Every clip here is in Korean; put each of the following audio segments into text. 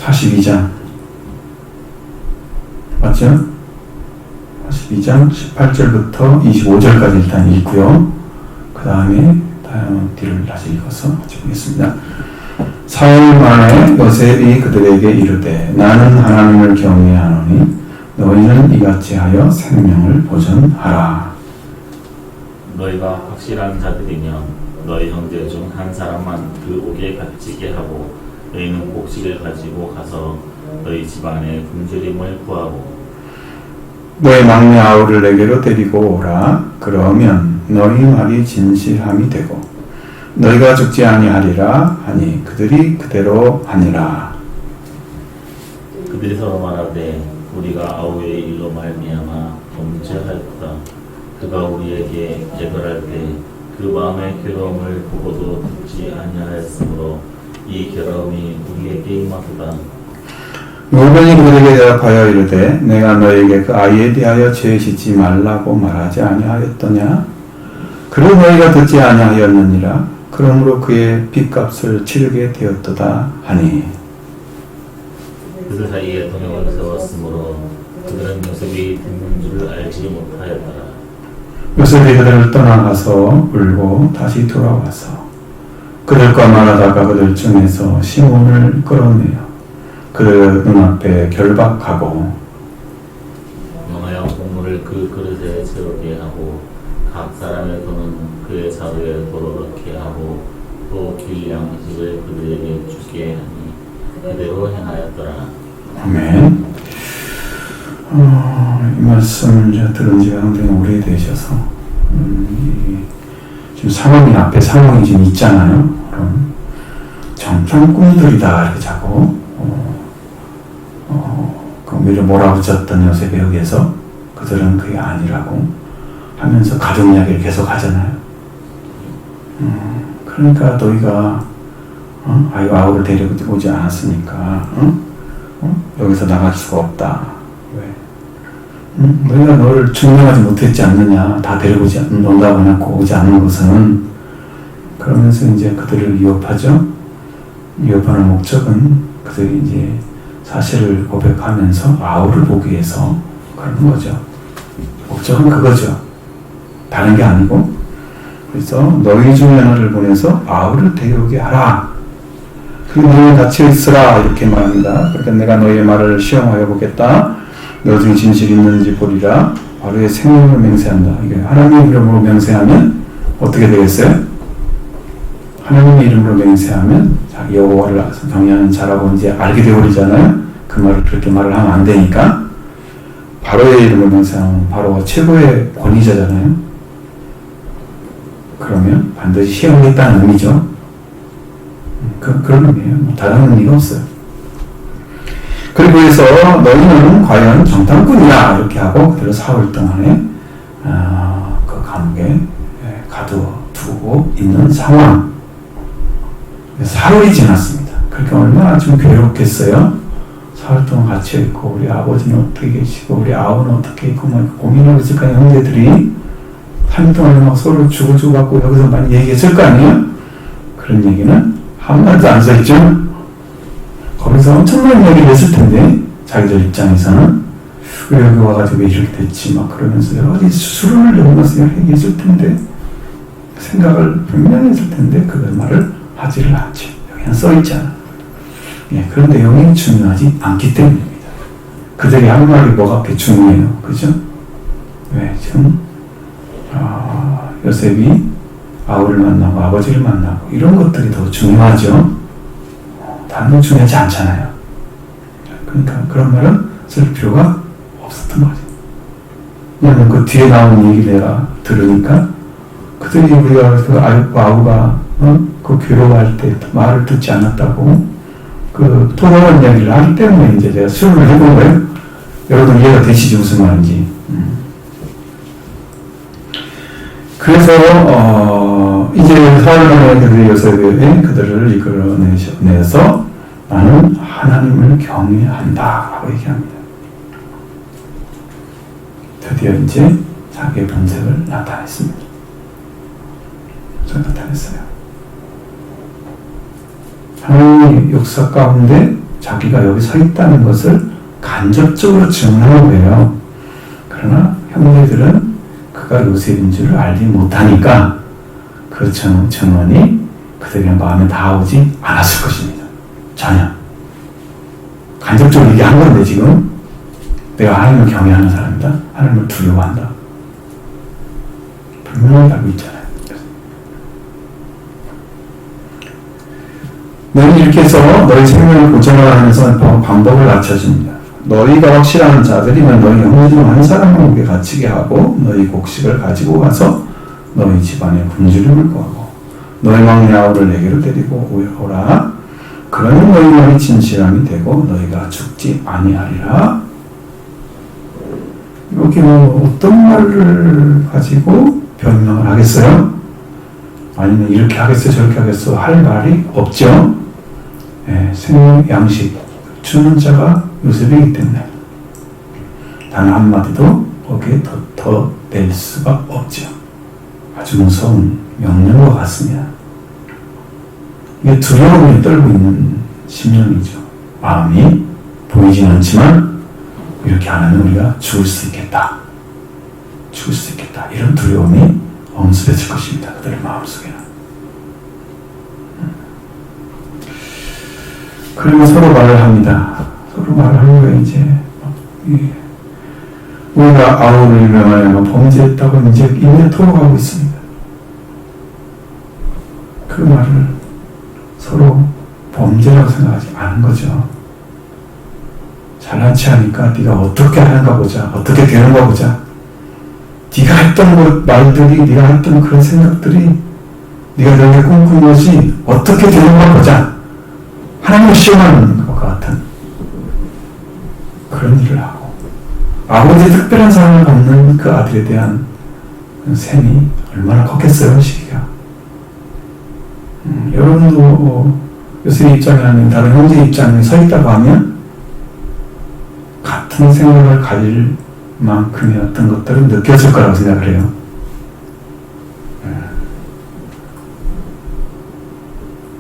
42장 맞죠? 42장 18절부터 25절까지 일단 읽고요. 그 다음에 다음 뒤를 다시 읽어서 같이 보겠습니다. 사흘 만에 요셉이 그들에게 이르되 나는 하나님을 경외하노니 너희는 이같이 하여 생명을 보존하라. 너희가 확실한 자들이면 너희 형제 중 한 사람만 그 옥에 갇히게 하고 너희는 곡식을 가지고 가서 너희 집안의 굶주림을 구하고 너희 막내 아우를 내게로 데리고 오라. 그러면 너희 말이 진실함이 되고 너희가 죽지 아니하리라 하니 그들이 그대로 하니라. 그들이 서로 말하되 우리가 아우의 일로 말미암아 범죄하였다. 그가 우리에게 예별할 때 그 마음의 괴로움을 보고도 듣지 아니하였으므로 이 괴로움이 우리에게 임하도다. 요변이 그들에게 대답하여 이르되 내가 너에게 그 아이에 대하여 죄 짓지 말라고 말하지 아니하였더냐? 그러 너희가 듣지 아니하였느니라. 그러므로 그의 빚값을 치르게 되었도다 하니 그들 사이에 동역을 세웠으므로 그들은 요셉이 듣는 줄을 알지 못하였더라. 요셉이 그들을 떠나가서 울고 다시 돌아와서 그들과 말하다가 그들 중에서 시몬을 끌어내어 그들 눈앞에 결박하고 명하여 곡물을 그 그릇에 채우게 하고 각 사람의 돈은 그의 자루에 도로렇게 하고 또 길 양식을 그들에게 주게 하니 그대로 행하였더라. 아멘. 이 말씀을 들은 지가 굉장히 오래되셔서 지금 상황이 앞에 상황이 지금 있잖아요. 그럼 정말 꿈들이다 이렇게 자꾸 오히려 몰아붙였던 요셉에 의해서 그들은 그게 아니라고 하면서 가족 이야기를 계속 하잖아요. 그러니까 너희가 아우를 데려오지 않았으니까 여기서 나갈 수가 없다. 왜? 너희가 너를 증명하지 못했지 않느냐. 다 데려오지 온다고 해놓고 오지 않는 것은 그러면서 이제 그들을 위협하죠. 위협하는 목적은 그들이 이제 사실을 고백하면서 아우를 보기 위해서 그러는 거죠. 목적은 그거죠. 다른 게 아니고. 그래서 너희 중에 하나를 보내서 아우를 데려오게 하라. 그리고 너희 갇혀 있으라 이렇게 말합니다. 그러니까 내가 너희의 말을 시험하여 보겠다. 너 중에 진실이 있는지 보리라. 바로의 생명을 맹세한다. 이게 하나님의 이름으로 맹세하면 어떻게 되겠어요? 하나님의 이름으로 맹세하면 자기 여호와를 경외하는 자라고 이제 알게 되어버리잖아요. 그 말을 그렇게 말을 하면 안 되니까 바로의 이름으로 맹세하면 바로가 최고의 권위자잖아요. 그러면 반드시 시험하겠다는 의미죠. 그런 의미예요. 다른 의미가 없어요. 그리고 해서 너희는 과연 정탐꾼이냐 이렇게 하고 그들을 사흘 동안에 그 감옥에 가두고 있는 상황. 사흘이 지났습니다. 그러니까 얼마나 좀 괴롭겠어요. 사흘 동안 갇혀 있고 우리 아버지는 어떻게 계시고 우리 아우는 어떻게 있고 막 고민하고 있을 거예요. 형제들이 3일 동안 막 서로 주고받고 여기서 많이 얘기했을 거 아니에요. 그런 얘기는 한 마디도 안 써있죠. 거기서 엄청난 이야기를 했을 텐데 자기들 입장에서는 왜 여기 와가지고 왜 이렇게 됐지 막 그러면서 여러 가지 수술을 연구해서 얘기했을 텐데 생각을 분명히 했을 텐데 그 말을 하지를 않지. 여기는 써있잖아. 예, 그런 내용이 중요하지 않기 때문입니다. 그들이 한 말이 뭐가 그렇게 중요해요. 그죠? 왜? 지금 요셉이 아우를 만나고 아버지를 만나고 이런 것들이 더 중요하죠. 다른 건 중요하지 않잖아요. 그러니까 그런 말은 쓸 필요가 없었던 거죠. 왜냐하면 그 뒤에 나오는 얘기 내가 들으니까 그들이 우리가 그 아우가 그 괴로워할 때 말을 듣지 않았다고 그 토론한 이야기를 하기 때문에 이제 제가 수용을 해본 거예요. 여러분 이해가 되시지 무슨 말인지. 그래서 이제 사흘 그들이 요셉에 그들을 이끌어내서 나는 하나님을 경외한다 라고 얘기합니다. 드디어 이제 자기의 본색을 나타냈습니다. 나타냈어요. 하나님의 역사 가운데 자기가 여기 서 있다는 것을 간접적으로 증명한 거예요. 그러나 형제들은 그가 요셉인 줄 알지 못하니까 그 증언이 그들의 마음에 닿아오지 않았을 것입니다. 전혀. 간접적으로 얘기한 건데 지금 내가 하나님을 경외하는 사람이다. 하나님을 두려워한다. 분명히 알고 있잖아요. 너희는 이렇게 해서 너희 생명을 보존하면서 방법을 갖춰줍니다. 너희가 확실한 자들이면 너희 형제 중 한 사람에게 갇히게 하고 너희 곡식을 가지고 가서 너희 집안에 군주를 물고 하고 너희 막내 아우를 내게로 데리고 오라. 그러면 너희 말이 진실함이 되고 너희가 죽지 아니하리라. 여기 어떤 말을 가지고 변명을 하겠어요? 아니면 이렇게 하겠어 저렇게 하겠어 할 말이 없죠. 생명 양식 주는 자가 요셉이기 때문에 단 한마디도 거기에 더 낼 수가 없죠. 아주 무서운 명령과 같습니다. 이게 두려움에 떨고 있는 심령이죠. 마음이 보이지는 않지만 이렇게 안 하면 우리가 죽을 수 있겠다. 죽을 수 있겠다. 이런 두려움이 엄습했을 것입니다. 그들의 마음속에는. 그리고 서로 말을 합니다. 서로 말을 하는 거예요. 이제 우리가 아우를 명하여 범죄했다고 이제 토로하고 있습니다. 그 말을 서로 범죄라고 생각하지 않은 거죠. 잘난치 하니까 네가 어떻게 하는가 보자. 어떻게 되는가 보자. 네가 했던 말들이 네가 했던 그런 생각들이 네가 너에게 꿈꾼 것이 어떻게 되는가 보자. 하나님을 시험하는 것 같은 그런 일을 하고 아버지의 특별한 사랑을 받는 그 아들에 대한 셈이 얼마나 컸겠어요. 시기가. 여러분도 요셉의 입장이 아닌 다른 형제의 입장에 서 있다고 하면 같은 생각을 가질 만큼의 어떤 것들은 느껴질 거라고 생각을 해요.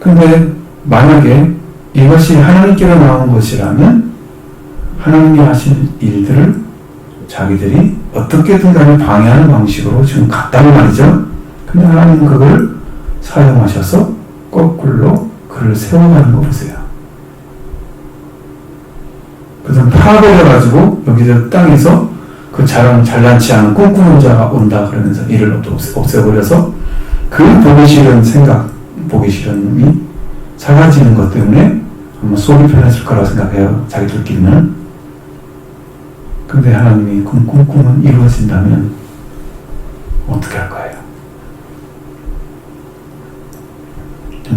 근데 만약에 이것이 하나님께로 나온 것이라면 하나님이 하신 일들을 자기들이 어떻게든 간에 방해하는 방식으로 지금 갔단 말이죠. 근데 하나님은 그걸 사용하셔서 거꾸로 그를 세워가는 거 보세요. 그래서 파괴해가지고 여기서 땅에서 그 잘난치 않은 꿈꾸는 자가 온다 그러면서 이를 없애버려서 그 보기 싫은 생각, 보기 싫은 놈이 사라지는 것 때문에 아마 속이 편해질 거라고 생각해요. 자기들끼리는. 근데 하나님이 그 꿈은 이루어진다면 어떻게 할 거예요?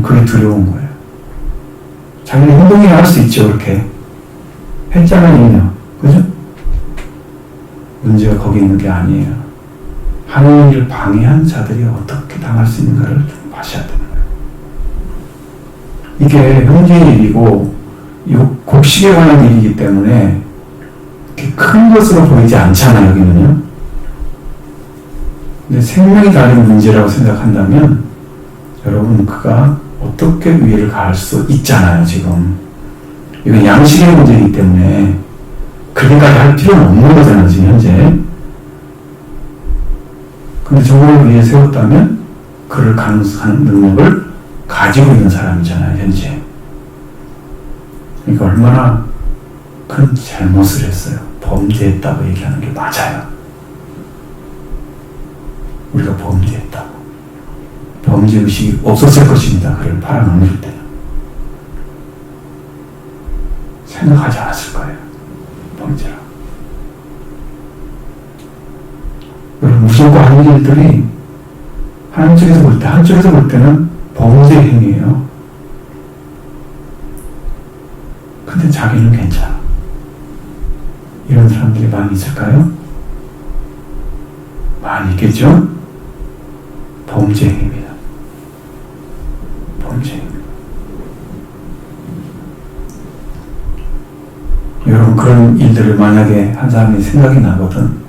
그게 두려운 거예요. 자기는 행동이나 할 수 있죠. 그렇게 했잖아요. 이미. 그죠? 문제가 거기 있는 게 아니에요. 하나님 일을 방해한 자들이 어떻게 당할 수 있는가를 좀 봐셔야 되는 거예요. 이게 형제의 일이고 곡식에 관한 일이기 때문에 큰 것으로 보이지 않잖아요. 여기는요. 근데 생명이 달린 문제라고 생각한다면 여러분 그가 어떻게 위해를 가할 수 있잖아요. 지금 이건 양식의 문제이기 때문에 그렇게까지 할 필요는 없는 거잖아요. 지금 현재. 근데 저거를 위해 세웠다면 그를 가능한 능력을 가지고 있는 사람이잖아요. 현재. 그러니까 얼마나 큰 잘못을 했어요. 범죄했다고 얘기하는 게 맞아요. 우리가 범죄했다고. 범죄의식이 없었을 것입니다. 그를 팔아넘길 때는. 생각하지 않았을 거예요. 범죄라. 여러분, 무섭고 하는 일들이 한쪽에서 볼 때, 한쪽에서 볼 때는 범죄 행위예요. 근데 자기는 괜찮아. 이런 사람들이 많이 있을까요? 많이 있겠죠? 범죄 행위입니다. 범죄 행위. 여러분 그런 일들을 만약에 한 사람이 생각이 나거든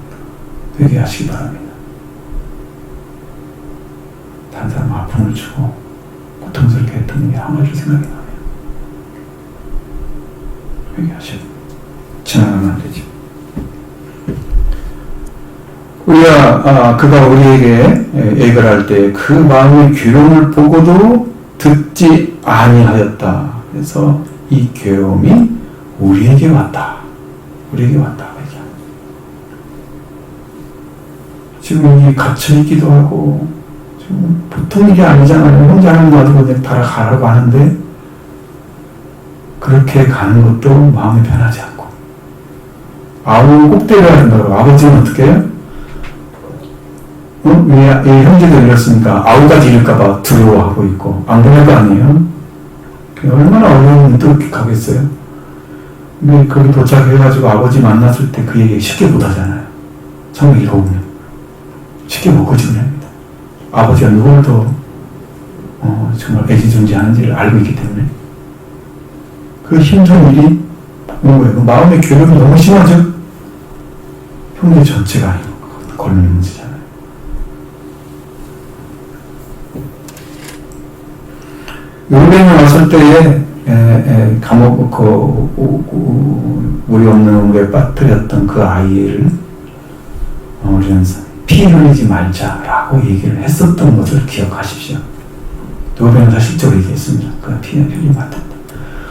회개하시기 바랍니다. 다른 사람 아픔을 주고 고통스럽게 했던 일이 한 가지 생각이 나면 회개하셔야 돼요. 지나가면 안 되죠. 우리가 그가 우리에게 얘기를 할 때 그 마음의 괴로움을 보고도 듣지 아니하였다. 그래서 이 괴로움이 우리에게 왔다. 우리에게 왔다. 지금 이 갇혀있기도 하고 지금 보통 일이 아니잖아요. 혼자 하는 거 가지고 그냥 따라가라고 하는데 그렇게 가는 것도 마음이 편하지 않고 아우 꼭 때려야 된다고. 아버지는 어떻게 해요? 왜 형제들 이랬으니까 아우가 뒤를까봐 두려워하고 있고 안 보낼 거 아니에요? 얼마나 어려우면 또 이렇게 가겠어요? 근데 거기 도착해가지고 아버지 만났을 때 그 얘기 쉽게 못하잖아요. 성경 읽어보면 쉽게 못 거짓말합니다. 아버지가 누구를 더 정말 애지중지하는지를 알고 있기 때문에 그 힘든 일이 온 거예요. 그 마음의 괴로움이 너무 심하죠? 형제 전체가 아니고 걸리는 문제잖아요. 요르벤이 왔을 때에 감옥 물이 없는 물에 빠뜨렸던 그 아이를 우리는 피 흘리지 말자라고 얘기를 했었던 것을 기억하십시오. 요르벤은 실제로 얘기했습니다. 그 피 흘리면 안 된다.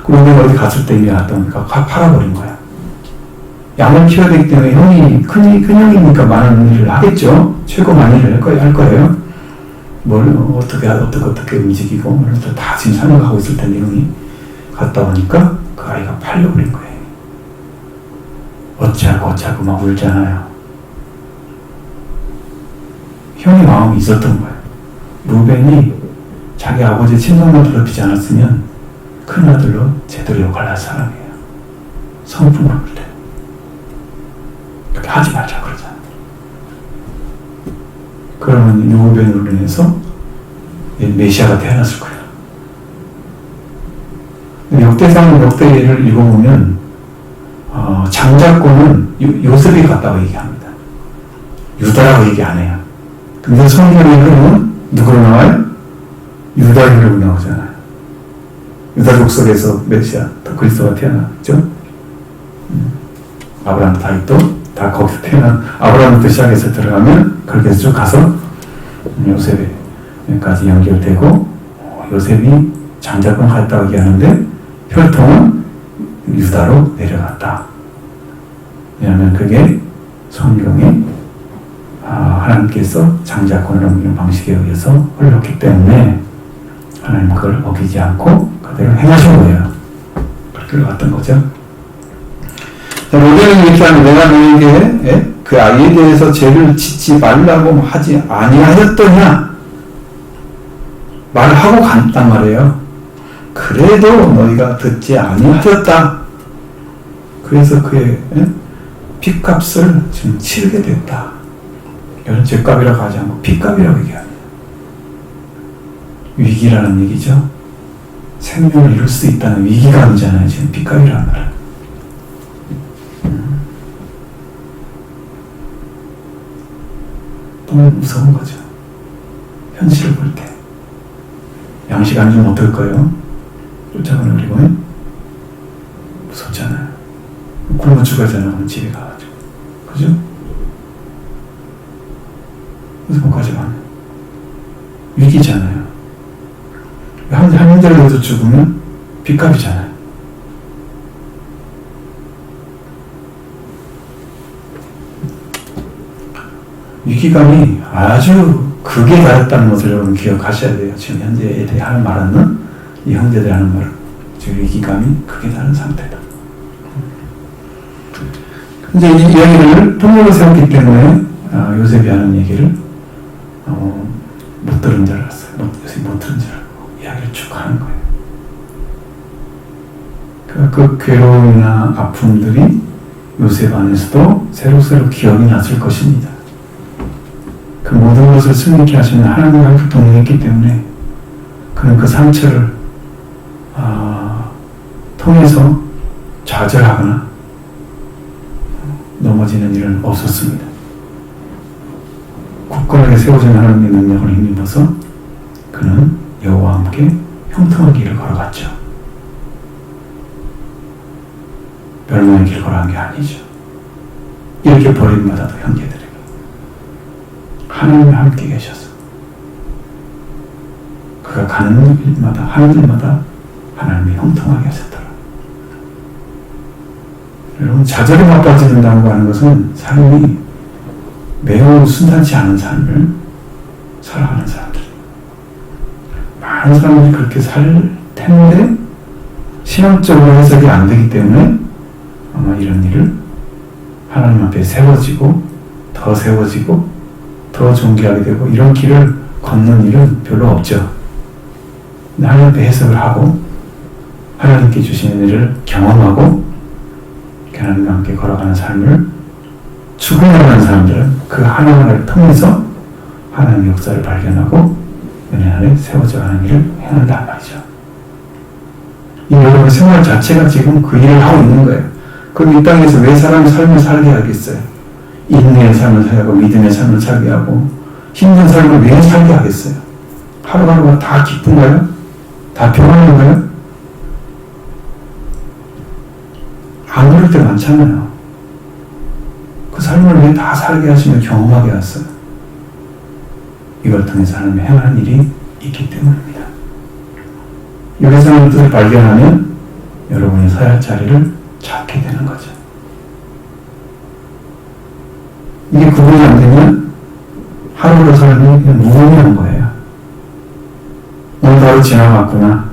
그런데 어디 갔을 때 이게 왔다니까 팔아버린 거야. 양을 키워야 되기 때문에 형이 큰 형이니까 많은 일을 하겠죠. 최고 많은 일을 할 거예요. 뭘 어떻게 움직이고 다 지금 생각하고 있을 텐데 형이 갔다 오니까 그 아이가 팔려버린 거예요. 어찌하고 막 울잖아요. 형의 마음이 있었던 거예요. 루벤이 자기 아버지 친정만 더럽히지 않았으면 큰아들로 제대로 역할을 할 사람이에요. 성품을 볼 때. 그렇게 하지 말자 그러잖아요. 그러면 루벤으로 인해서 메시아가 태어났을 거예요. 역대를 읽어보면 장자권은 요셉이 같다고 얘기합니다. 유다라고 얘기 안 해요. 근데 성경에 그러면 누구로 나와요? 유다로 나오잖아요. 유다 족속에서 메시아, 또 그리스도가 태어났죠? 아브라함, 다윗도 다 거기서 태어난 아브라함부터 시작해서 들어가면 그렇게 쭉 가서 요셉까지 연결되고 요셉이 장자권 갔다고 얘기하는데 혈통은 유다로 내려갔다. 왜냐하면 그게 성경에 하나님께서 장자권을 넘기는 방식에 의해서 흘렀기 때문에 하나님 그걸 어기지 않고 그대로 행하신 거예요. 그렇게 흘러갔던 거죠. 로벤은 이렇게 하면 내가 너에게 그 아이에 대해서 죄를 짓지 말라고 하지 아니하였더냐 말하고 갔단 말이에요. 그래도 너희가 듣지 아니하였다. 그래서 그의 핏값을 지금 치르게 됐다. 이런 죄값이라고 하지 않고 핏값이라고 얘기합니다. 위기라는 얘기죠. 생명을 잃을 수 있다는 위기감이잖아요. 지금 핏값이라는 말은. 너무 무서운 거죠. 현실을 볼 때. 양식 안 주면 어떨까요? 쫓아가는 우리 무섭잖아요. 굶어 죽어잖아요. 집에 가가지고. 그죠? 그래서 뭐까지 가면 위기잖아요. 한 형제라도 죽으면 빚값이잖아요. 위기감이 아주 극에 달했다는 것을 여러분 기억하셔야 돼요. 지금 현재에 대해 하는 말은 이 형제들 하는 말은 지금 위기감이 극에 달한 상태다. 이제 이 이야기를 통로로 세웠기 때문에 요셉이 하는 얘기를 못 들은 줄 알았어요. 요셉이 못 들은 줄 알고 이야기를 쭉 하는 거예요. 그 괴로움이나 아픔들이 요셉 안에서도 새록새록 기억이 났을 것입니다. 그 모든 것을 승리케 하시는 하나님과 함께 동행했기 때문에 그는 그 상처를 통해서 좌절하거나 넘어지는 일은 없었습니다. 굳건하게 세워진 하나님의 능력을 힘입어서 그는 여호와와 함께 형통한 길을 걸어갔죠. 멸망의 길 걸어간 게 아니죠. 이렇게 버림받아도 형제들에게 하나님이 함께 계셔서 그가 가는 길마다 하는 길마다 하나님이 형통하게 하셨더라. 여러분, 좌절에 맛빠진다고 하는 것은 삶이 매우 순탄치 않은 삶을 살아가는 사람들. 많은 사람들이 그렇게 살 텐데 신앙적으로 해석이 안 되기 때문에 아마 이런 일을 하나님 앞에 세워지고 더 세워지고 더 존귀하게 되고 이런 길을 걷는 일은 별로 없죠. 하나님 앞에 해석을 하고 하나님께 주시는 일을 경험하고 하나님과 함께 걸어가는 삶을 추구하는 사람들은 그 하나하나를 통해서 하나님의 역사를 발견하고 은혜 안에 세워져 가는 일을 행한단 말이죠. 이 여러분의 생활 자체가 지금 그 일을 하고 있는 거예요. 그럼 이 땅에서 왜 사람이 삶을 살게 하겠어요? 인내의 삶을 살게 하고 믿음의 삶을 살게 하고 힘든 삶을 왜 살게 하겠어요? 하루하루가 다 기쁜가요? 다 평안한가요? 안 그럴 때 많잖아요. 그 삶을 왜 다 살게 하시며 경험하게 하셨어요? 이걸 통해서 하나님의 행하는 일이 있기 때문입니다. 여기서 하나님의 뜻을 발견하면 여러분이 서야 할 자리를 찾게 되는 거죠. 이게 구분이 안 되면 하루로 살면 그냥 무의미한 거예요. 오늘 하루 지나갔구나.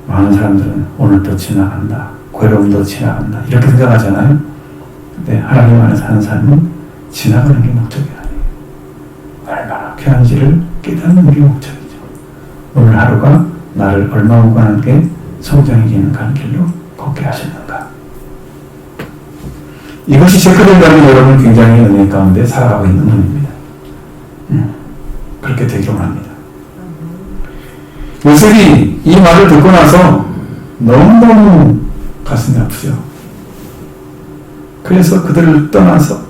많은 사람들은 오늘도 지나간다. 괴로움도 지나간다. 이렇게 생각하잖아요. 근데 하나님 안에 사는 삶은 지나가는 게 목적이 아니에요. 얼마나 귀한지를 깨닫는 게 목적이죠. 오늘 하루가 나를 얼마나 무관하게 성장해지는 가는 길로 걷게 하셨는가. 이것이 체크된다면 여러분 굉장히 은혜 가운데 살아가고 있는 분입니다. 그렇게 되기로 합니다. 요셉이 이 말을 듣고 나서 너무너무 가슴이 아프죠. 그래서 그들을 떠나서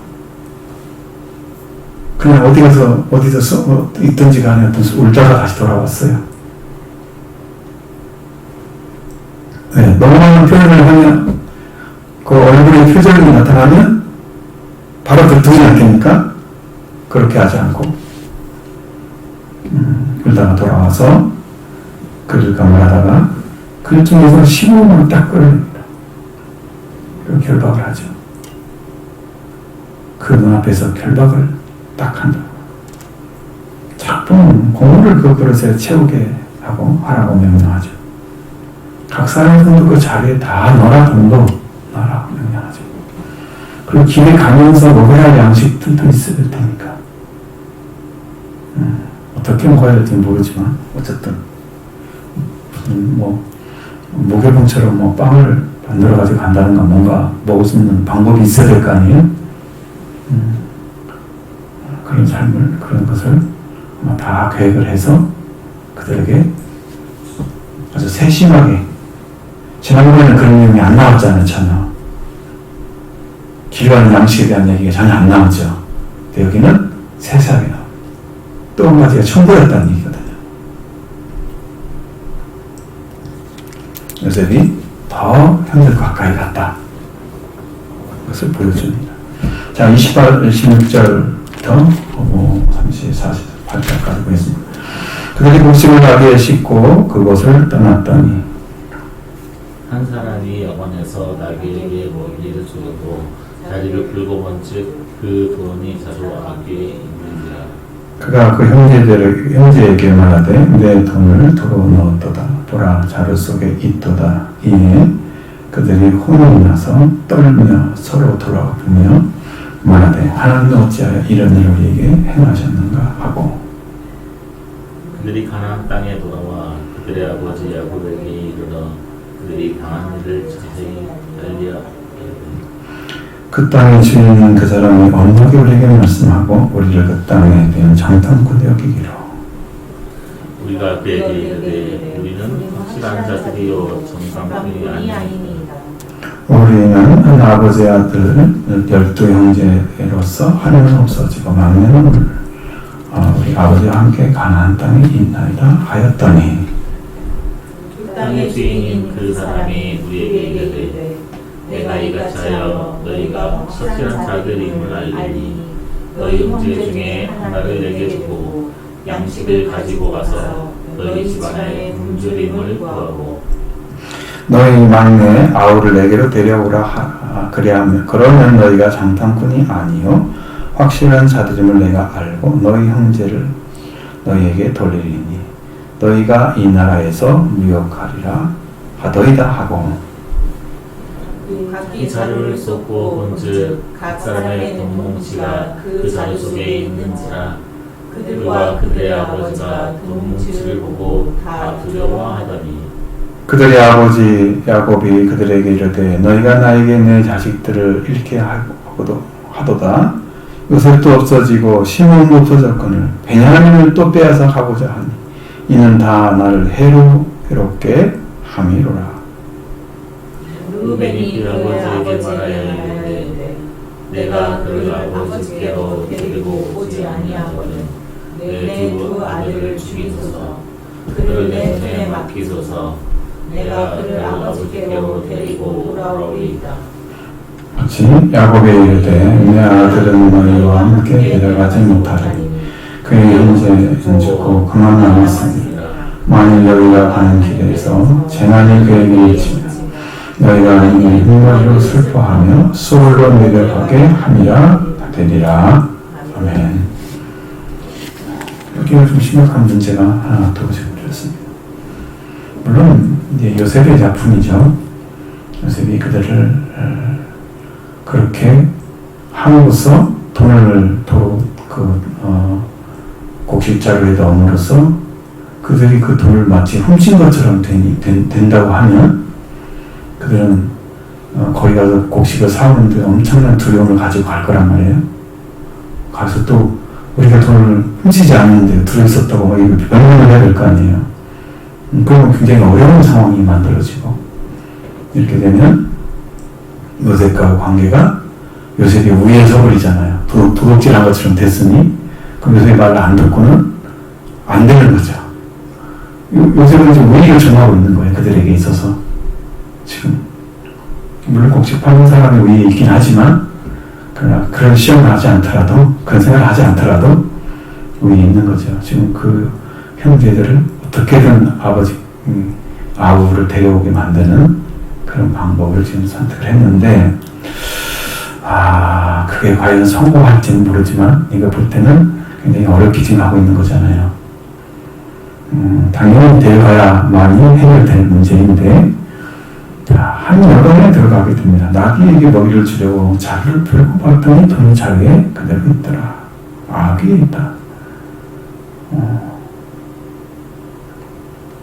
그냥 어디서 있든지 간에 울다가 다시 돌아왔어요. 네, 너무 많은 표현을 하면 그 얼굴에 표정이 나타나면 바로 들통이 날 테니까 그렇게 하지 않고 울다가 돌아와서 그를 감화하다가 그 중에서 15분을 딱 끌어냅니다. 그리고 결박을 하죠. 그 눈앞에서 결박을 딱 한다. 작품 고물을 그 그릇에 채우게 하고 하라고 명령하죠. 각 사람들도 그 자리에 다 넣어라, 돈도 넣으라고 명령하죠. 그리고 길에 가면서 먹어야 할 양식들도 있을 테니까 어떻게 먹어야 될지 모르지만 어쨌든 목요봉처럼 빵을 만들어 가지고 간다는 건 뭔가 먹을 수 있는 방법이 있어야 될 거 아니에요? 그런 삶을, 그런 것을 아마 다 계획을 해서 그들에게 아주 세심하게, 지난번에는 그런 내용이 안 나왔잖아요, 전혀. 길 가는 양식에 대한 얘기가 전혀 안 나왔죠. 근데 여기는 세세하게 나와요. 또 한 가지가 청부였다는 얘기거든요. 요셉이 더 형들 가까이 갔다. 그것을 보여줍니다. 자, 26절부터 30, 48절까지 보겠습니다. 그들이 곡식을 가게에 싣고 그곳을 떠났더니 한 사람이 여관에서 나귀에게 먹이를 주고 자리를 풀고 본즉 그 돈이 자루 앞에 있는지라. 그가 그 형제에게 말하되 내 돈을 도로 넣었도다. 보라, 자루 속에 있도다. 이에 그들이 혼이 나서 떨며 서로 돌아보며 말하되 하나님은 어찌하여 이런 일을 우리에게 행하셨는가 하고. 그들이 가나안 땅에 돌아와 그들의 아버지 야곱에게 이르러 그들이 당한 일을 자세히 알리라. 그 땅의 주인은 그 사람이 언덕에 우리에게 말씀하고 우리를 그 땅에 대한 장탐꾼 여기기로. 우리가 그에게 이르되 우리는 확실한 자들이요 정탐꾼이 아니니이다. 우리는 한 아버지의 아들 12 형제로서 하나는 없어지고 막내는 우리 아버지와 함께 가나안 땅에 있나이다 하였더니. 그 땅의 주인인 그 사람이 우리에게 이르되 내가 이같이 하여 너희가 확실한 자들임을 알리니 너희 형제 중에 하나를 내게 주고 양식을 가지고 가서 너희 집안의 굶주림을 구하고 너희 막내 아우를 내게로 데려오라 하라. 그러면 너희가 장탐꾼이 아니요 확실한 자들임을 내가 알고 너희 형제를 너희에게 돌리리니 너희가 이 나라에서 무역하리라 하더이다 하고 각기 자루를 쏟고 본즉 각 사람의 돈뭉치가 그 자루 속에 있는지라 그들과 그들의 아버지가 돈뭉치를 보고 다 두려워하더니 그들의 아버지 야곱이 그들에게 이르되 너희가 나에게 내 자식들을 잃게 하도다. 요셉도 없어지고 시몬도 없어졌거늘 베냐민을 또 빼앗아 가고자 하니 이는 다 나를 해롭게 함이로라. 루벤이 그 아버지에게 말하여 이르되 내가 그를 아버지께로 데리고 오지 아니하거든 내 두 아들을 죽이소서 그를 내 손에 맡기소서 내가 그를 아버지께로 데리고 돌아오리이다. 마치 야곱이 이르되 내 아들은 너희와 함께 데려가지 못하리니 그의 현재 죽고 그만 남았으니 만일 너희가 가는 길에서 재난이 그에게 일치면 너희가 이미 흰머리로 슬퍼하며 수월로 내려가게 함이라 되리라. 아멘. 여기가 좀 심각한 문제가 하나 더 드렸습니다. 물론 이제 요셉의 작품이죠. 요셉이 그들을 그렇게 함으로써 돈을 곡식자루에 넣음으로써 그들이 그 돈을 마치 훔친 것처럼 된다고 하면 그들은 거기 가서 곡식을 사오는데 엄청난 두려움을 가지고 갈 거란 말이에요. 가서 또 우리가 돈을 훔치지 않는데 들어있었다고 막 이거 변명을 해야 될 거 아니에요. 그러면 굉장히 어려운 상황이 만들어지고 이렇게 되면 요셉과 관계가 요셉이 우위에 서버리잖아요. 도둑질한 것처럼 됐으니 그럼 요셉이 말을 안 듣고는 안 되는 거죠. 요셉은 지금 우위를 점하고 있는 거예요. 그들에게 있어서 지금 물론 곡식 파는 사람이 우위에 있긴 하지만 그러나 그런 시험을 하지 않더라도 그런 생각을 하지 않더라도 위에 있는 거죠. 지금 그 형제들을 어떻게든 아우를 데려오게 만드는 그런 방법을 지금 선택을 했는데 그게 과연 성공할지는 모르지만 이거 볼 때는 굉장히 어렵게 지금 하고 있는 거잖아요. 당연히 데려가야만이 해결될 문제인데 한 여동에 들어가게 됩니다. 나귀에게 먹이를 주려고 자루를 풀고 봤더니 돈이 자루에 그대로 있더라. 아귀에 있다.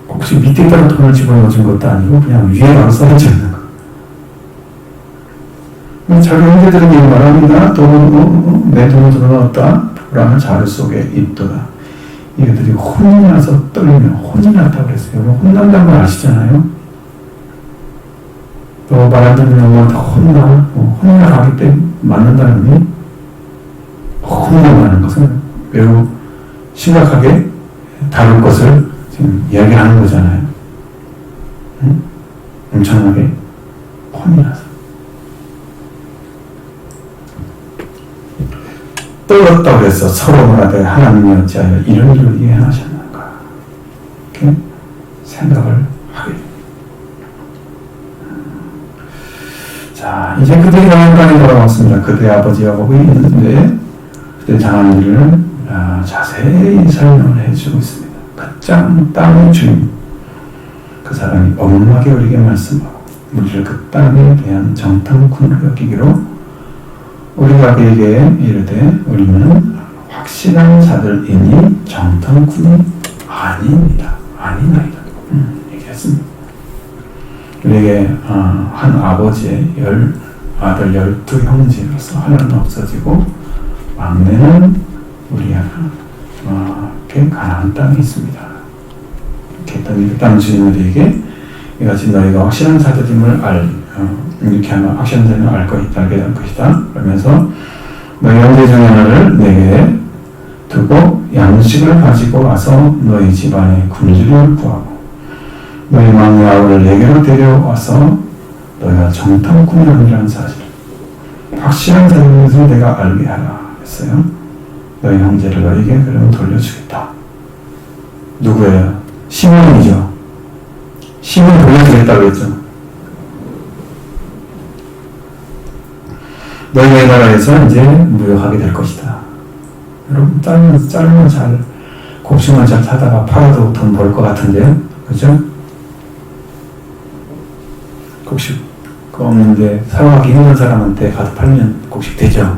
혹시 밑에다가 돈을 집어넣어준 것도 아니고 그냥 위에 바로 썰어져 있는 거. 자기 형제들에게 말합니다. 내 돈을 들어넣었다. 보라는 자루 속에 있도다. 이들이 혼이 나서 떨리며 혼이 났다고 그랬어요. 혼난다는 걸 아시잖아요. 또 말 안 듣는 엄마한테 혼나 가기 때문에 맞는다는 의미? 혼나는 것은 매우 심각하게 다룰 것을 지금 이야기하는 거잖아요. 응? 엄청나게 혼이 나서. 떨었다고 해서 서로 말하되 하나님이 어찌하여 이런 일을 위해 하셨는가. 이렇게 생각을 하게 됩니다. 자, 이제 그들이 나간간에 돌아왔습니다. 그들의 아버지 야곱이 있는데 그때 당한 일을 자세히 설명을 해주고 있습니다. 그 땅의 주인, 그 사람이 엄하게 우리에게 말씀하고 우리를 그 땅에 대한 정탐꾼으로 여기기로 우리가 그에게 이르되 우리는 확실한 자들이니 정탐꾼이 아닙니다. 아니나이다. 얘기했습니다. 우리에게 한 아버지의 아들 12형제로서 하나는 없어지고 막내는 우리에게 가나안 땅에 있습니다. 이렇게 했더니 그 땅 주인들에게 이같이 너희가 확실한 자들임을 이렇게 하면 확실한 자들임을 알게 될 것이다. 그러면서 너희 형제 중에 하나를 내게 두고 양식을 가지고 와서 너희 집안에 굶주림을 구하고 너희 막내 아우를 내게로 데려와서 너희가 정탐꾼이 아니라는 사실, 확실한 사실을 내가 알게 하라 했어요. 너희 형제를 너희에게 그러면 돌려주겠다. 누구예요? 시몬이죠. 시몬 돌려주겠다고 했죠. 너희의 나라에서 이제 무역하게 될 것이다. 여러분, 짧으면 잘, 곡식만 잘 사다가 팔아도 돈 벌 것 같은데요? 그죠? 곡식 없는데 사용하기 힘든 사람한테 가서 팔면 곡식 되죠.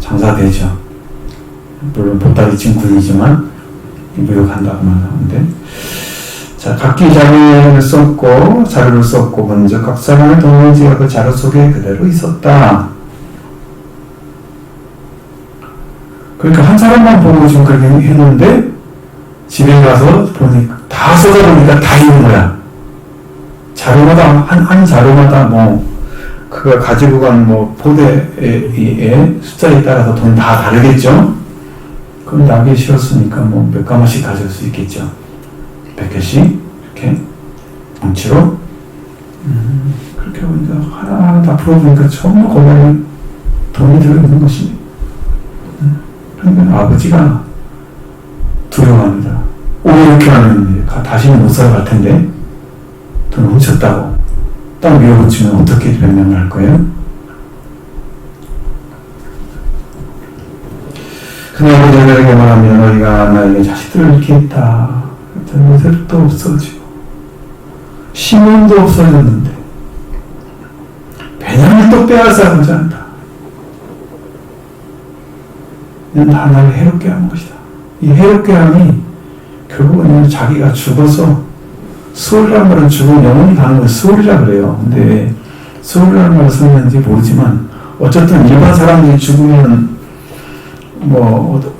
장사 되죠. 물론 보따리 친구이지만 무역한다고만 하는데, 자, 각기 자료를 썼고 먼저 각 사람의 동원지가 그 자료 속에 그대로 있었다. 그러니까 한 사람만 보고 지금 그렇게 했는데 집에 가서 보니까 다 써다 보니까 다 있는 거야. 자료마다 한 자료마다 그가 가지고 간 포대의 숫자에 따라서 돈이 다 다르겠죠. 그럼 나기 싫었으니까 몇 가마씩 가질 수 있겠죠. 100개씩 이렇게 뭉치로 그렇게 보니까 하나하나 다 풀어보니까 전부 거기에 돈이 들어있는 것입니다. 그러니까 아버지가 두려워합니다. 이렇게 하면 다시는 못 살아갈 텐데 돈을 훔쳤다고 딱 밀어붙이면 어떻게 변명을 할 거예요? 그냥 아버지에게 말하면 너희가 나에게 자식들을 잃게 했다. 요셉도 없어지고 시몬도 없어졌는데 베냐민도 빼앗아가지 않다. 이는 하나를 해롭게 하는 것이다. 이 해롭게 함이 결국은 자기가 죽어서 수월이라는 말은 죽은 영혼이 가는 걸 수월이라 그래요. 근데 수월이라는 말을 쓰는지 모르지만 어쨌든 일반 사람들이 죽으면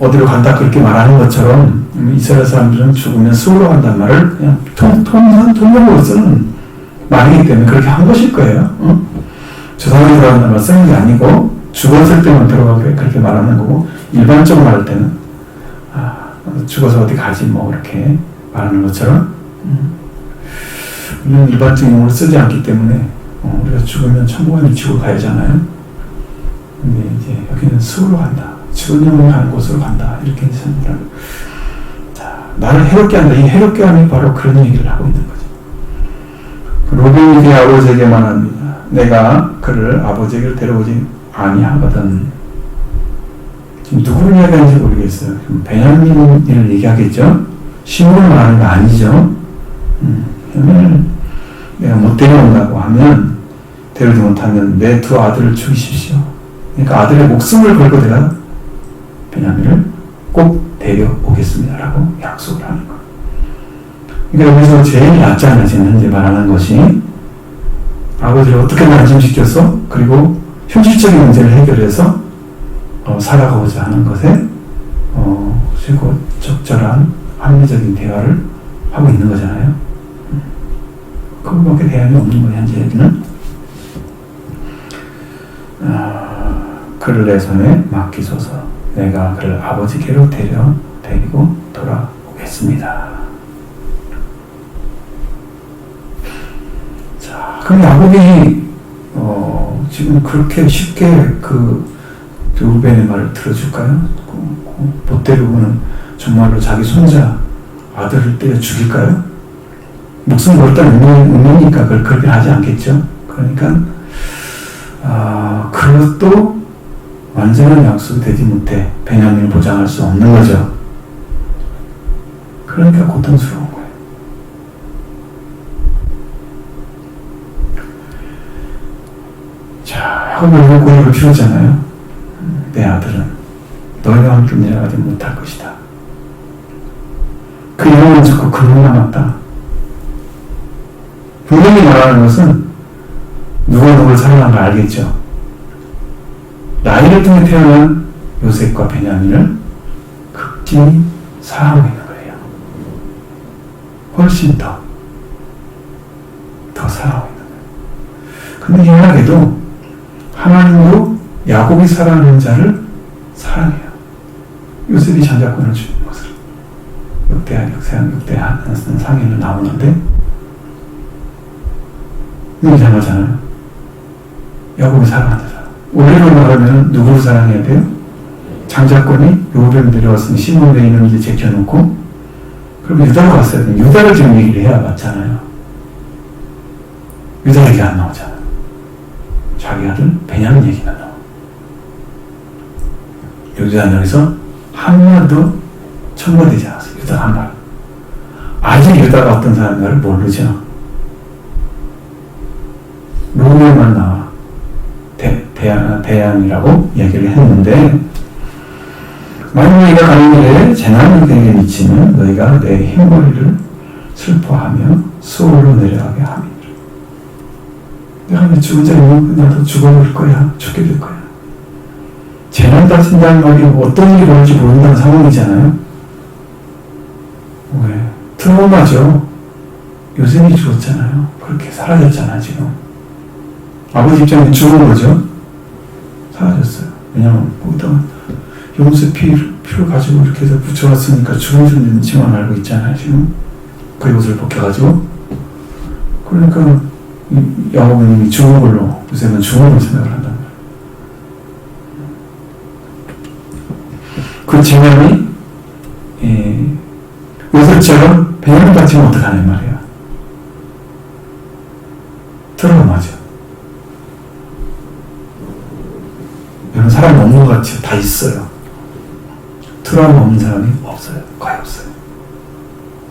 어디로 간다 그렇게 말하는 것처럼 이스라엘 사람들은 죽으면 수월로 간다는 말을 그냥 통용으로 쓰는 말이기 때문에 그렇게 한 것일 거예요. 저 사람이 들어간다는 말 쓰는 게 아니고 죽었을 때만 들어가게 그렇게 말하는 거고, 일반적으로 말할 때는 죽어서 어디 가지 이렇게 말하는 것처럼 우리는 일반적인 용어를 쓰지 않기 때문에 우리가 죽으면 천국에 미치고 가야잖아요. 근데 이제 여기는 수로 간다. 죽은 영혼이 가는 곳으로 간다. 이렇게 생각을 합니다. 자, 나를 해롭게 한다. 이 해롭게 함이 바로 그런 얘기를 하고 있는 거죠. 로빈이 그의 아버지에게 말합니다. 내가 그를 아버지에게 데려오지 아니하거든. 지금 누구를 이야기하는지 모르겠어요. 베냐민을 얘기하겠죠? 시몬을 말하는 거 아니죠? 그러면 내가 못 데려온다고 하면, 데려오지 못하면 내 두 아들을 죽이십시오. 그러니까 아들의 목숨을 걸고 내가 베냐민을 꼭 데려오겠습니다 라고 약속을 하는 거예요. 그러니까 여기서 제일 낫잖아요. 지금 현재 말하는 것이 아버지를 어떻게든 안심시켜서, 그리고 현실적인 문제를 해결해서 살아가고자 하는 것에 최고 적절한 합리적인 대화를 하고 있는 거잖아요. 그거밖에 대안이 없는 거예요. 현재 얘기는 그를 내 손에 맡기소서. 내가 그를 아버지께로 데리고 돌아오겠습니다. 자, 그럼 야곱이 지금 그렇게 쉽게 르우벤의 말을 들어줄까요? 못 데리고는 정말로 자기 손자 아들을 때려 죽일까요? 목숨 걸었다는 의미니까 그걸 그렇게 하지 않겠죠. 그러니까 그것도 완전한 약속이 되지 못해 베냐민을 보장할 수 없는 거죠. 그러니까 고통스러운 거예요. 자, 야곱은 고집을 피우잖아요. 내 아들은 너희와 함께 내려가지 못할 것이다. 그 영혼을 죽고 그놈 남았다. 분명히 말하는 것은 누가 누굴 사랑하는 걸 알겠죠. 라헬을 통해 태어난 요셉과 베냐민을 극진히 사랑하고 있는 거예요. 훨씬 더 사랑하고 있는 거예요. 근데 희한하게도 하나님도 야곱이 사랑하는 자를 사랑해요. 요셉이 전작권을 주는 것을. 역대한 상에는 나오는데 이게 잘못잖아요. 야곱이 사랑하는 사람. 원래로 말하면 누구를 사랑해야 돼요? 장자권이 요셉을 데려왔으니 시몬 레이는 이제 제껴놓고 그럼 유다로 갔어야 돼요. 유다를 지금 얘기를 해야 맞잖아요. 유다 얘기 안 나오잖아요. 자기 아들 베냐민 얘기만 나와. 유다는 여기서 한 마디도 첨부되지 않았어요. 유다가 한 말. 아직 유다가 어떤 사람인가를 모르죠. 로메만 나와. 대양이라고 얘기를 했는데, 만약 너희가 가는 길에 재난이 그에게 미치면 너희가 내 흰머리를 슬퍼하며 수월로 내려가게 함이니라. 내가 내 죽은 자리면 나도 죽어버릴 거야. 죽게 될 거야. 재난 닥친다는 말이 어떤 일이 벌어질지 모른다는 상황이잖아요. 왜? 트라우마죠. 요셉이 죽었잖아요. 그렇게 사라졌잖아, 지금. 아버지 입장에 죽은 거죠. 사라졌어요. 왜냐면, 거기다가 용수 피를 가지고 이렇게 해서 붙여왔으니까 죽은 줄지만 알고 있잖아요, 지금. 그 옷을 벗겨가지고. 그러니까, 야곱은 이미 죽은 걸로, 요셉은 죽은 걸로 생각을 한단 말이에요. 그 재난이, 요셉처럼 베냐민 같으면 어떡하냐 말이에요. 트라우마죠. 이런 사람이 없는 것 같이 다 있어요. 트라우마 없는 사람이 없어요. 거의 없어요.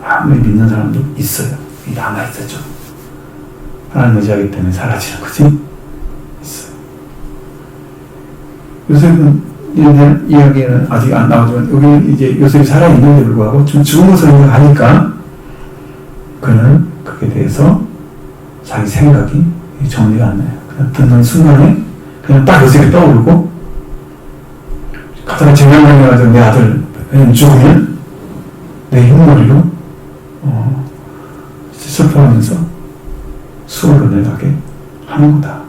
아무리 믿는 사람도 있어요. 남아있었죠. 하나님 의지하기 때문에 사라지는 거지. 있어요. 요셉은 이야기는 아직 안 나오지만 여기 이제 요셉이 살아있는데 불구하고 좀 죽은 것을 생각하니까 그는 그에 대해서 자기 생각이 정리가 안 나요. 그냥 듣는 순간에 그냥 딱 요셉이 떠오르고 가다가 재난을 해가지고 내 아들 죽으면 내 흰머리로 슬퍼하면서 수월로 내려가게 하는 거다.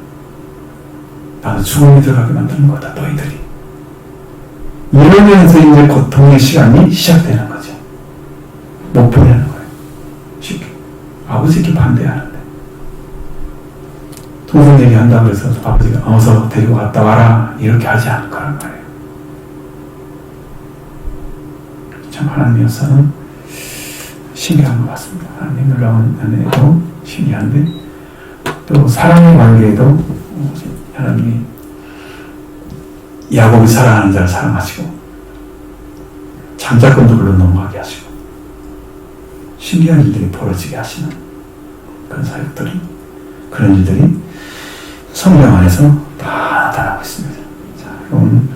나도 죽음이 들어가게 만드는 거다. 너희들이. 이러면서 이제 고통의 시간이 시작되는 거죠. 못 보내는 거예요. 쉽게. 아버지께 반대하는데. 동생 얘기한다고 해서 아버지가 어서 데리고 갔다 와라. 이렇게 하지 않을 거란 말이에요. 참 하나님의 역사는 신기한 것 같습니다. 하나님 놀라운 은혜도 신기한데 또 사랑의 관계에도 하나님이 야곱이 사랑하는 자를 사랑하시고 장자권도 불러 넘어가게 하시고 신기한 일들이 벌어지게 하시는 그런 사역들이 그런 일들이 성경 안에서 다 나타나고 있습니다. 자, 그럼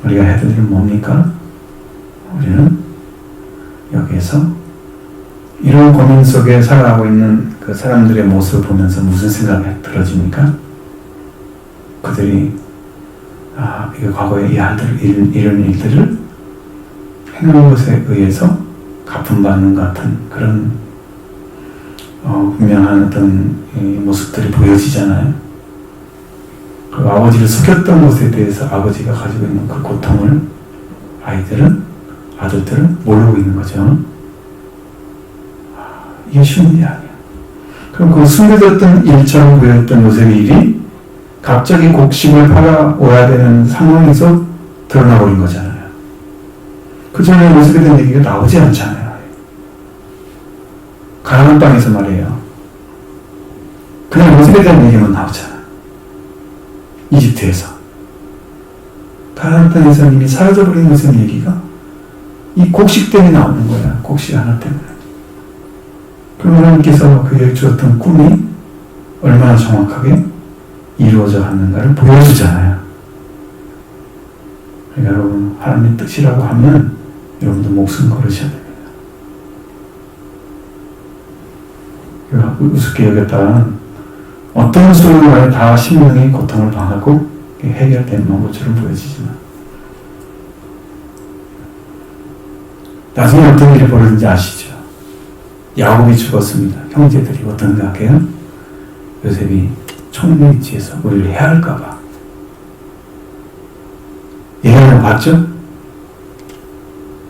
우리가 해야 될 일은 뭡니까? 우리는 여기에서 이런 고민 속에 살아가고 있는 그 사람들의 모습을 보면서 무슨 생각이 들어집니까? 그들이 이게 과거에 이런 일들을 행한 것에 의해서 갚음받는 것 같은 그런 분명한 어떤 모습들이 보여지잖아요. 그 아버지를 속였던 것에 대해서 아버지가 가지고 있는 그 고통을 아들들은 모르고 있는 거죠. 이게 쉬운 일이 아니에요. 그럼 그 숨겨졌던 일처럼 보였던 요셉의 일이 갑자기 곡식을 팔아오야 되는 상황에서 드러나 버린 거잖아요. 그 전에 요셉에 대한 얘기가 나오지 않잖아요. 가나안 땅에서 말이에요. 그냥 요셉에 대한 얘기만 나오잖아요. 이집트에서. 가나안 땅에서 이미 사라져버린 요셉 얘기가 이 곡식 때문에 나오는 거야. 곡식 하나 때문에. 그럼 하나님께서 그에게 주었던 꿈이 얼마나 정확하게 이루어져 갔는가를 보여주잖아요. 그러니까 여러분 하나님의 뜻이라고 하면 여러분도 목숨 걸으셔야 됩니다. 우습게 여겼다가는 어떤 수로 간에 다 심령의 고통을 당하고 해결되는 것처럼 보여지지만 나중에 어떤 일이 벌어진지 아시죠? 야곱이 죽었습니다. 형제들이 어떤 생각해요? 요셉이 총리 위치에서 우리를 해할까봐 예언을 봤죠?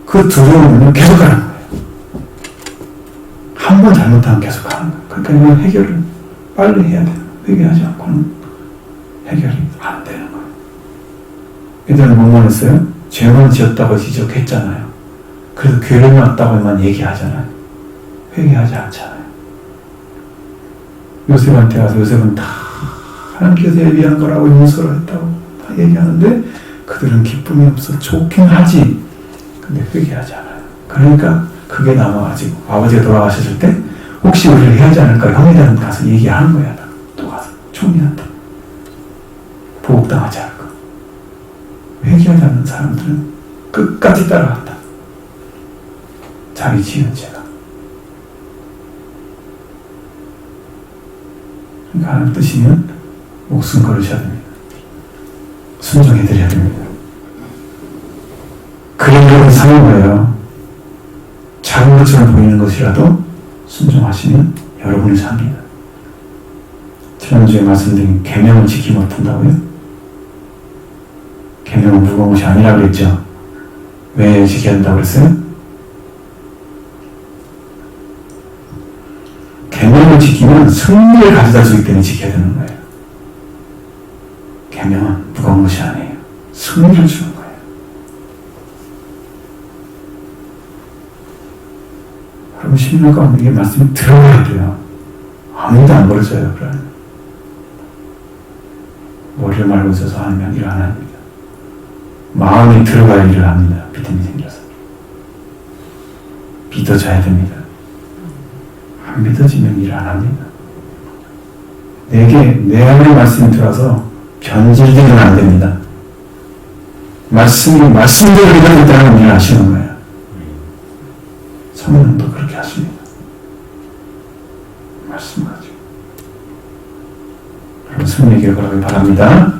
그 두려움은 계속하는 거예요. 한 번 잘못하면 계속하는 거예요. 그러니까 이건 해결을 빨리 해야 돼요. 회개하지 않고는 해결이 안 되는 거예요. 얘들은 뭐만 했어요? 죄만 지었다고 지적했잖아요. 그래서 괴를 났다고만 얘기하잖아요. 회개하지 않잖아요. 요셉한테 가서 요셉은 다 하나님께서 예비한 거라고 용서를 했다고 다 얘기하는데 그들은 기쁨이 없어. 좋긴 하지. 근데 회개하지 않아요. 그러니까 그게 남아가지고 아버지가 돌아가셨을 때 혹시 우리를 해하지 않을까 형제들한테 가서 얘기하는 거야. 또 가서 총리한테 보복당하지 않을까. 회개하지 않는 사람들은 끝까지 따라간다. 자기 지은 죄가. 그러니까 하나님 뜻이면 목숨 걸으셔야 됩니다. 순종해드려야 됩니다. 그런 사는 거예요. 작은 것처럼 보이는 것이라도 순종하시면 여러분이 삽니다. 지난주에 말씀드린 계명을 지키지 못한다고요? 계명은 무거운 것이 아니라 그랬죠. 왜 지켜야 한다고 그랬어요? 계명을 지키면 승리를 가져다 주기 때문에 지켜야 되는 거예요. 계명은 무거운 것이 아니에요. 승리를 주는 거예요. 여러분 심령 가운데 이게 말씀이 들어가야 돼요. 아무도 안 벌어져요. 그러면 머리를 말고 있어서 하면 일 안 합니다. 마음이 들어가야 일을 합니다. 믿음이 생겨서 믿어져야 됩니다. 안 믿어지면 일 안 합니다. 내게 내 안에 말씀이 들어서 변질되면 안 됩니다. 말씀대로 믿어야겠다는 일을 하시는 거예요. 성령도 그렇게 하십니다. 말씀 가지고. 여러분 승리의 결과를 바랍니다.